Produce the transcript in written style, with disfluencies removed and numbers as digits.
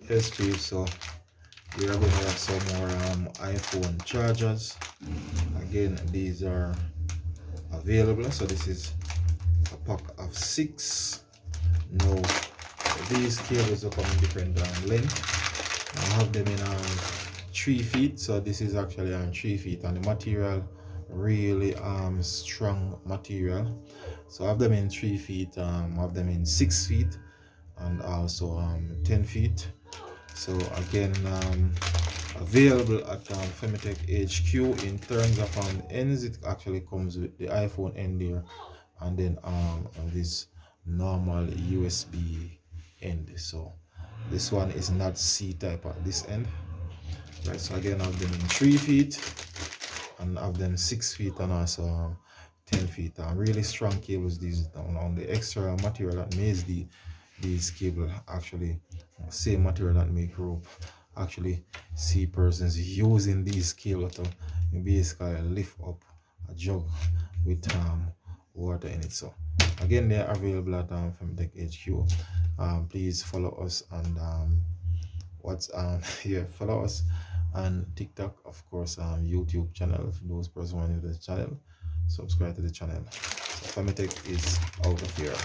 S3. So we are going to have some more iPhone chargers. Again, these are available. So this is a pack of 6. Now these cables will come in different length. I have them in 3 feet. So this is actually 3 feet, and the material really strong material. So I have them in 3 feet, I have them in 6 feet, and also 10 feet. So again, available at Femitech HQ. In terms of ends, it actually comes with the iPhone end there, and then this normal USB end. So this one is not C type at this end, right? So again, I have them in 3 feet, and I have them 6 feet, and also 10 feet. Really strong cables. These on the extra material that makes these cable actually same material that make rope. Actually see persons using these cable to basically lift up a jug with water in it. So again, they are available at Femtech HQ. Please follow us, and yeah, follow us on TikTok, of course, YouTube channel. For those persons who are new to the channel, subscribe to the channel. So Femtech is out of here.